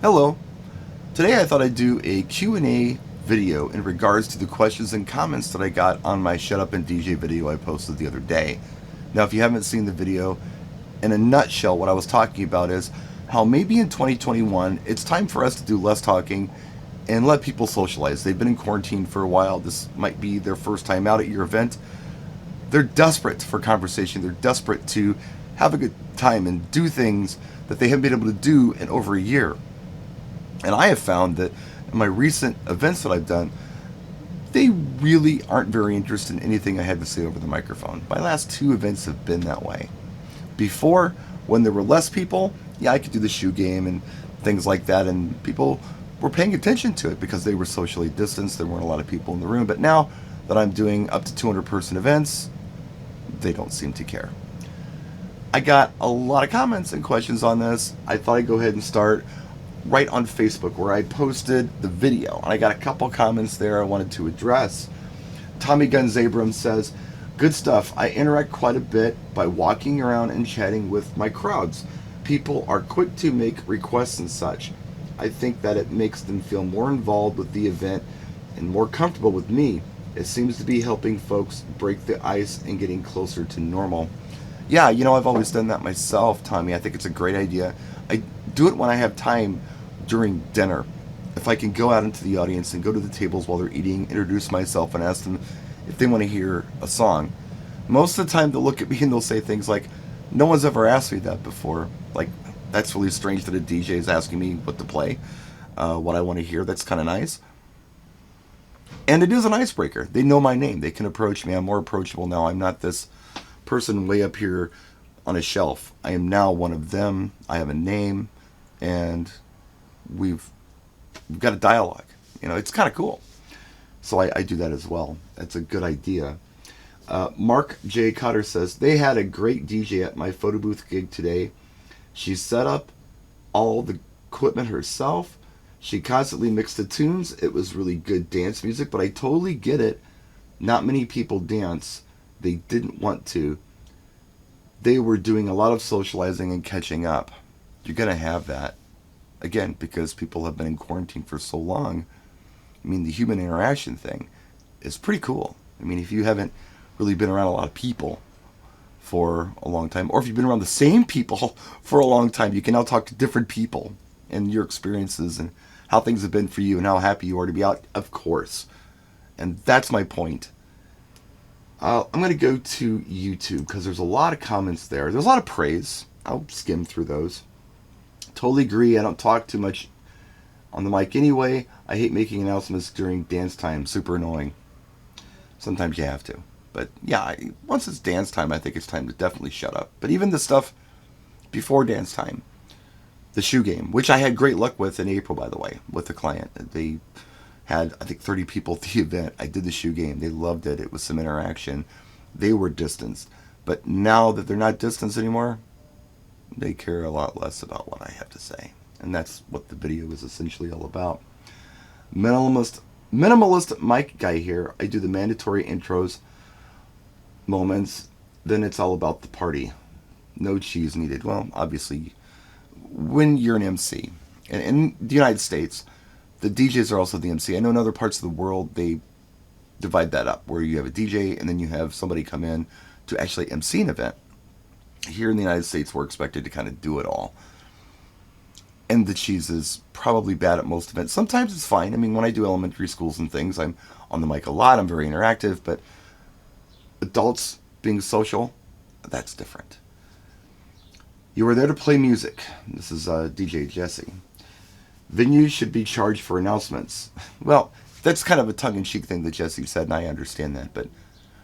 Hello. Today I thought I'd do a Q&A video in regards to the questions and comments that I got on my Shut Up and DJ video I posted the other day. Now, if you haven't seen the video, in a nutshell, what I was talking about is how maybe in 2021 it's time for us to do less talking and let people socialize. They've been in quarantine for a while. This might be their first time out at your event. They're desperate for conversation. They're desperate to have a good time and do things that they haven't been able to do in over a year. And I have found that in my recent events that I've done, they really aren't very interested in anything I had to say over the microphone. My last two events have been that way. Before, when there were less people, yeah, I could do the shoe game and things like that, and people were paying attention to it because they were socially distanced. There weren't a lot of people in the room. But now that I'm doing up to 200 person events, they don't seem to care. I got a lot of comments and questions on this. I thought I'd go ahead and start right on Facebook where I posted the video. And I got a couple comments there I wanted to address. Tommy Guns Abrams says, good stuff. I interact quite a bit by walking around and chatting with my crowds. People are quick to make requests and such. I think that it makes them feel more involved with the event and more comfortable with me. It seems to be helping folks break the ice and getting closer to normal. Yeah, I've always done that myself, Tommy. I think it's a great idea. I do it when I have time during dinner. If I can go out into the audience and go to the tables while they're eating, introduce myself and ask them if they want to hear a song. Most of the time they'll look at me and they'll say things like, no one's ever asked me that before. Like, that's really strange that a DJ is asking me what to play, what I want to hear. That's kind of nice. And it is an icebreaker. They know my name. They can approach me. I'm more approachable now. I'm not this person way up here on a shelf. I am now one of them. I have a name, and we've got a dialogue. It's kind of cool. So I do that as well. That's a good idea. Mark J. Cotter says, they had a great DJ at my photo booth gig today. She set up all the equipment herself. She constantly mixed the tunes. It was really good dance music, but I totally get it. Not many people dance. They didn't want to. They were doing a lot of socializing and catching up. You're going to have that. Again, because people have been in quarantine for so long. I mean, the human interaction thing is pretty cool. I mean, if you haven't really been around a lot of people for a long time, or if you've been around the same people for a long time, you can now talk to different people and your experiences and how things have been for you and how happy you are to be out, of course. And that's my point. I'm going to go to YouTube because there's a lot of comments there. There's a lot of praise. I'll skim through those. Totally agree. I don't talk too much on the mic anyway. I hate making announcements during dance time. Super annoying. Sometimes you have to. But yeah, once it's dance time, I think it's time to definitely shut up. But even the stuff before dance time, the shoe game, which I had great luck with in April, by the way, with the client. They had, I think, 30 people at the event. I did the shoe game. They loved it. It was some interaction. They were distanced. But now that they're not distanced anymore, they care a lot less about what I have to say. And that's what the video is essentially all about. Minimalist mic guy here. I do the mandatory intros, moments, then it's all about the party. No cheese needed. Well, obviously, when you're an MC, and in the United States, the DJs are also the MC. I know in other parts of the world, they divide that up, where you have a DJ and then you have somebody come in to actually MC an event. Here in the United States, we're expected to kind of do it all. And the cheese is probably bad at most events. Sometimes it's fine. I mean, when I do elementary schools and things, I'm on the mic a lot. I'm very interactive. But adults being social, that's different. You were there to play music. This is DJ Jesse. Venues should be charged for announcements. Well, that's kind of a tongue-in-cheek thing that Jesse said, and I understand that. But,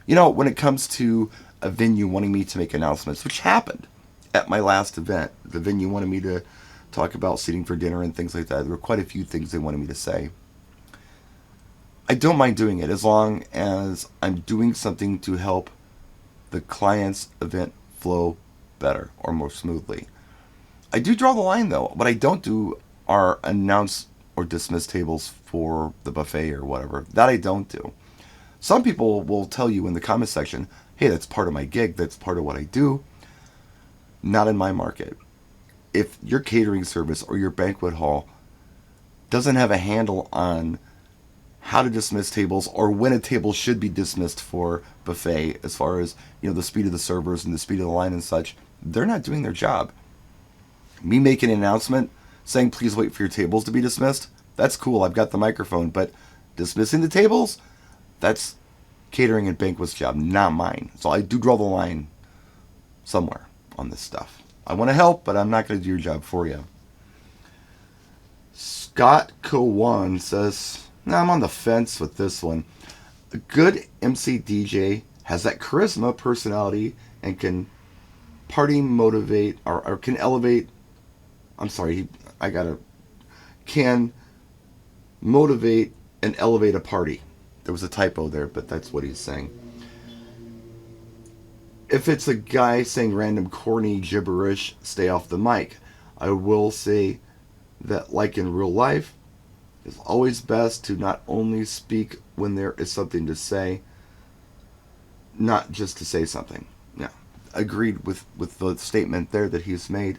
when it comes to a venue wanting me to make announcements, which happened at my last event, the venue wanted me to talk about seating for dinner and things like that. There were quite a few things they wanted me to say. I don't mind doing it as long as I'm doing something to help the client's event flow better or more smoothly. I do draw the line, though. What I don't do are announce or dismiss tables for the buffet or whatever. That I don't do. Some people will tell you in the comment section, hey, that's part of my gig, that's part of what I do. Not in my market. If your catering service or your banquet hall doesn't have a handle on how to dismiss tables or when a table should be dismissed for buffet, as far as, the speed of the servers and the speed of the line and such. They're not doing their job. Me making an announcement saying please wait for your tables to be dismissed, that's cool, I've got the microphone, but dismissing the tables, that's catering and banquet's job, not mine. So I do draw the line somewhere on this stuff. I want to help, but I'm not going to do your job for you. Scott Cowan says, I'm on the fence with this one. A good MC DJ has that charisma, personality, and can party motivate, or can elevate. Can motivate and elevate a party. There was a typo there, but that's what he's saying. If it's a guy saying random corny gibberish, stay off the mic. I will say that, like in real life, it's always best to not only speak when there is something to say, not just to say something. Yeah, agreed with the statement there that he's made.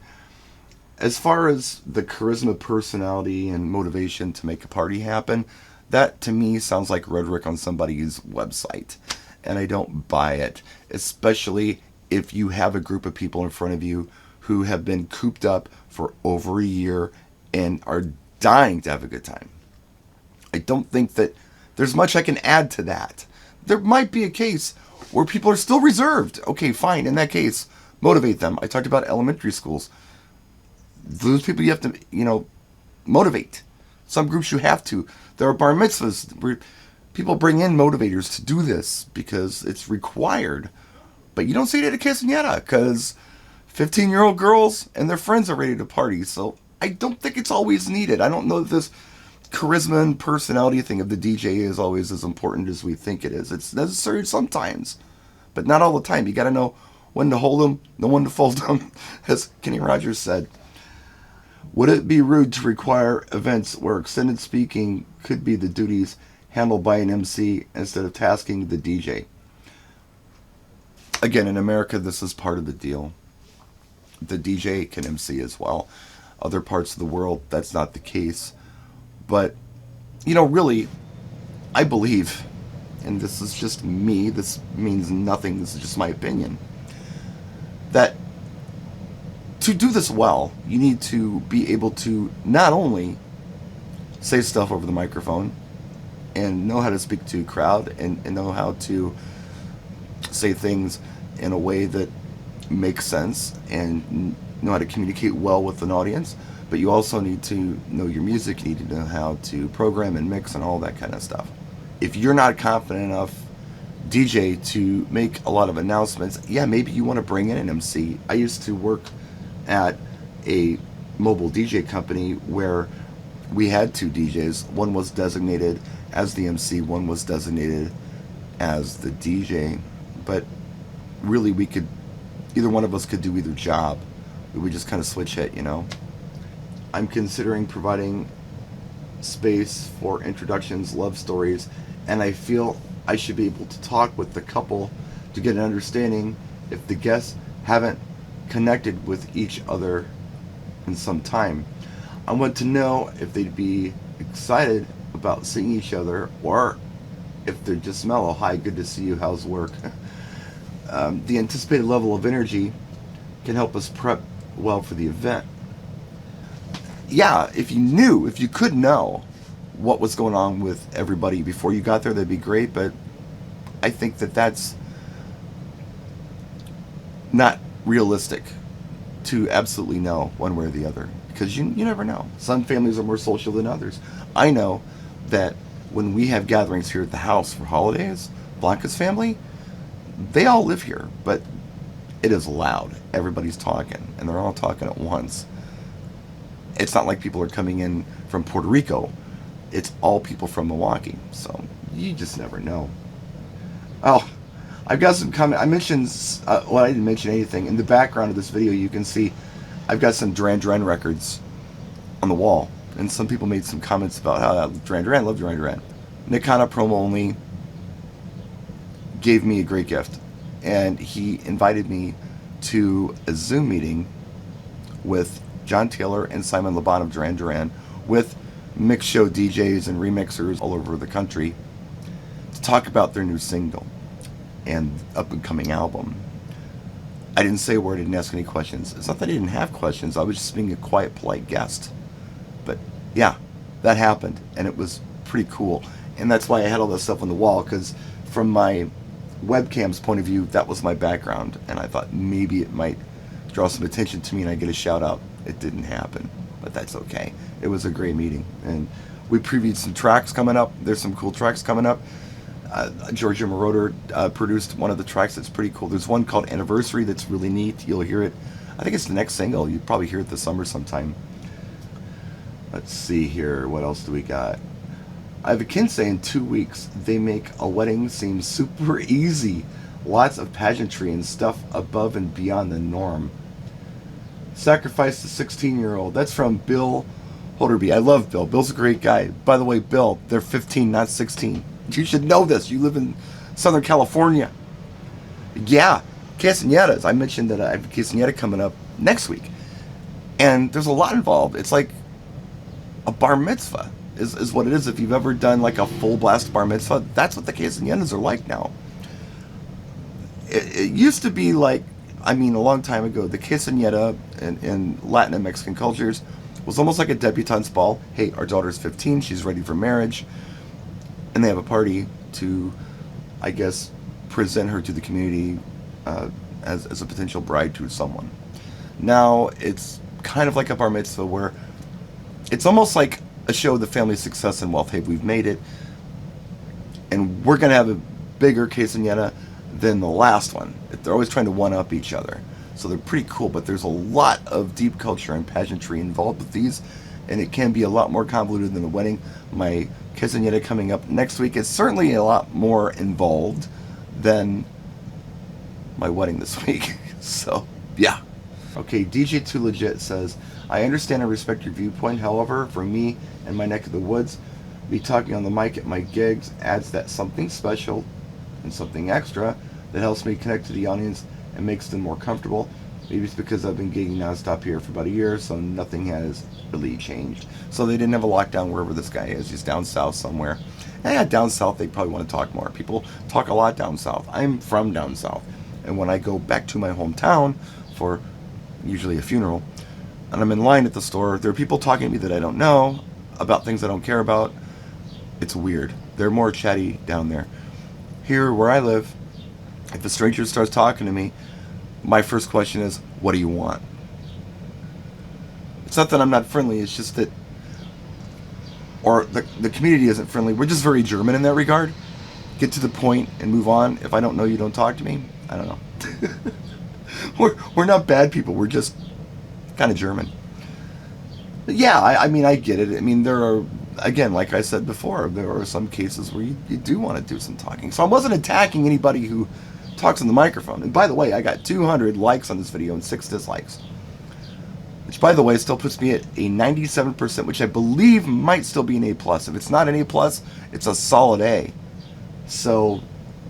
As far as the charisma, personality, and motivation to make a party happen, that to me sounds like rhetoric on somebody's website. And I don't buy it, especially if you have a group of people in front of you who have been cooped up for over a year and are dying to have a good time. I don't think that there's much I can add to that. There might be a case where people are still reserved. Okay, fine. In that case, motivate them. I talked about elementary schools. Those people you have to, motivate. Some groups you have to. There are bar mitzvahs where people bring in motivators to do this because it's required. But you don't see it at a quinceañera because 15-year-old girls and their friends are ready to party. So I don't think it's always needed. I don't know that this charisma and personality thing of the DJ is always as important as we think it is. It's necessary sometimes, but not all the time. You got to know when to hold them, know when to fold them, as Kenny Rogers said. Would it be rude to require events where extended speaking could be the duties handled by an MC instead of tasking the DJ? Again, in America, this is part of the deal. The DJ can MC as well. Other parts of the world, that's not the case. But, really, I believe, and this is just me, this means nothing, this is just my opinion, that to do this well, you need to be able to not only say stuff over the microphone and know how to speak to a crowd and know how to say things in a way that makes sense and know how to communicate well with an audience, but you also need to know your music, you need to know how to program and mix and all that kind of stuff. If you're not confident enough DJ to make a lot of announcements, yeah, maybe you want to bring in an MC. I used to work at a mobile DJ company where we had two DJs. One was designated as the MC, one was designated as the DJ. But really, either one of us could do either job. We would just kind of switch it, I'm considering providing space for introductions, love stories, and I feel I should be able to talk with the couple to get an understanding if the guests haven't connected with each other in some time. I want to know if they'd be excited about seeing each other or if they're just mellow. Hi, good to see you, how's work? The anticipated level of energy can help us prep well for the event. Yeah, if you could know what was going on with everybody before you got there, that'd be great, but I think that's not realistic to absolutely know one way or the other, because you never know. Some families are more social than others. I know that when we have gatherings here at the house for holidays, Blanca's family, they all live here, but it is loud. Everybody's talking, and they're all talking at once. It's not like people are coming in from Puerto Rico. It's all people from Milwaukee, so you just never know. Oh, I've got some comment. I mentioned, I didn't mention anything. In the background of this video, you can see I've got some Duran Duran records on the wall, and some people made some comments about how Duran Duran, love Duran Duran. Nick Hanna Promo Only gave me a great gift, and he invited me to a Zoom meeting with John Taylor and Simon LeBon of Duran Duran with mix show DJs and remixers all over the country to talk about their new single and up and coming album. I didn't say a word, I didn't ask any questions. It's not that I didn't have questions, I was just being a quiet, polite guest. But yeah, that happened, and it was pretty cool. And that's why I had all this stuff on the wall, because from my webcam's point of view, that was my background, and I thought maybe it might draw some attention to me and I get a shout out. It didn't happen, but that's okay. It was a great meeting, and we previewed some tracks coming up. There's some cool tracks coming up. Georgia Moroder produced one of the tracks that's pretty cool. There's one called Anniversary that's really neat. You'll hear it. I think it's the next single. You'll probably hear it this summer sometime. Let's see here. What else do we got? I have a kid saying 2 weeks. They make a wedding seem super easy. Lots of pageantry and stuff above and beyond the norm. Sacrifice the 16-year-old. That's from Bill Holderby. I love Bill. Bill's a great guy. By the way, Bill, they're 15, not 16. You should know this. You live in Southern California. Yeah, quinceañeras. I mentioned that I have a quinceañera coming up next week. And there's a lot involved. It's like a bar mitzvah is what it is. If you've ever done like a full blast bar mitzvah, that's what the quinceañeras are like now. It used to be like, I mean, a long time ago, the quinceañera in Latin and Mexican cultures was almost like a debutante's ball. Hey, our daughter's 15, she's ready for marriage. And they have a party to, I guess, present her to the community as a potential bride to someone. Now it's kind of like a bar mitzvah where it's almost like a show of the family's success and wealth. Hey, we've made it, and we're going to have a bigger quinceañera than the last one. They're always trying to one-up each other. So they're pretty cool, but there's a lot of deep culture and pageantry involved with these, and it can be a lot more convoluted than a wedding. My quinceañera coming up next week is certainly a lot more involved than my wedding this week. So, yeah. Okay, DJ Too Legit says, I understand and respect your viewpoint. However, for me and my neck of the woods, me talking on the mic at my gigs adds that something special and something extra that helps me connect to the audience and makes them more comfortable. Maybe it's because I've been gigging nonstop here for about a year, so nothing has really changed. So they didn't have a lockdown wherever this guy is. He's down south somewhere. And yeah, down south they probably want to talk more. People talk a lot down south. I'm from down south. And when I go back to my hometown for usually a funeral, and I'm in line at the store, there are people talking to me that I don't know about things I don't care about. It's weird. They're more chatty down there. Here where I live, if a stranger starts talking to me, my first question is, what do you want? It's not that I'm not friendly, it's just that, or the community isn't friendly. We're just very German in that regard. Get to the point and move on. If I don't know you, don't talk to me. I don't know. we're not bad people. We're just kind of German. But yeah, I mean, I get it. I mean, there are, again, like I said before, there are some cases where you do want to do some talking. So I wasn't attacking anybody who talks on the microphone. And by the way, I got 200 likes on this video and 6 dislikes. Which, by the way, still puts me at a 97%, which I believe might still be an A+. If it's not an A+, it's a solid A. So,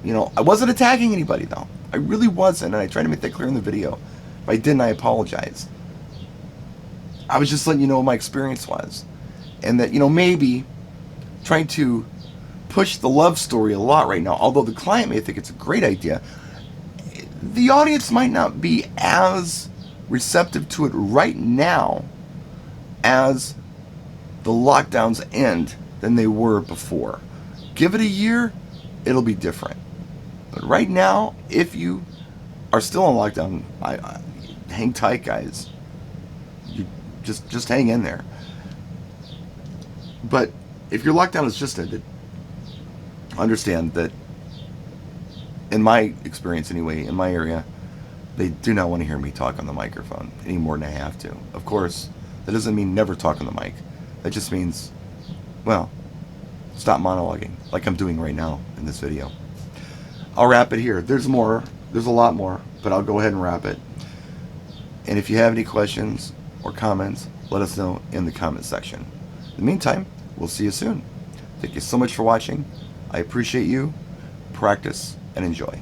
you know, I wasn't attacking anybody, though. I really wasn't, and I tried to make that clear in the video. If I didn't, I apologize. I was just letting you know what my experience was. And that, you know, maybe trying to push the love story a lot right now, although the client may think it's a great idea, the audience might not be as receptive to it right now as the lockdowns end than they were before. Give it a year, it'll be different. But right now, if you are still on lockdown, I hang tight, guys. You just hang in there. But if your lockdown has just ended, understand that, in my experience anyway, in my area, they do not want to hear me talk on the microphone any more than I have to. Of course, that doesn't mean never talk on the mic. That just means, well, stop monologuing like I'm doing right now in this video. I'll wrap it here. There's more. There's a lot more, but I'll go ahead and wrap it. And if you have any questions or comments, let us know in the comment section. In the meantime, we'll see you soon. Thank you so much for watching. I appreciate you. Practice and enjoy.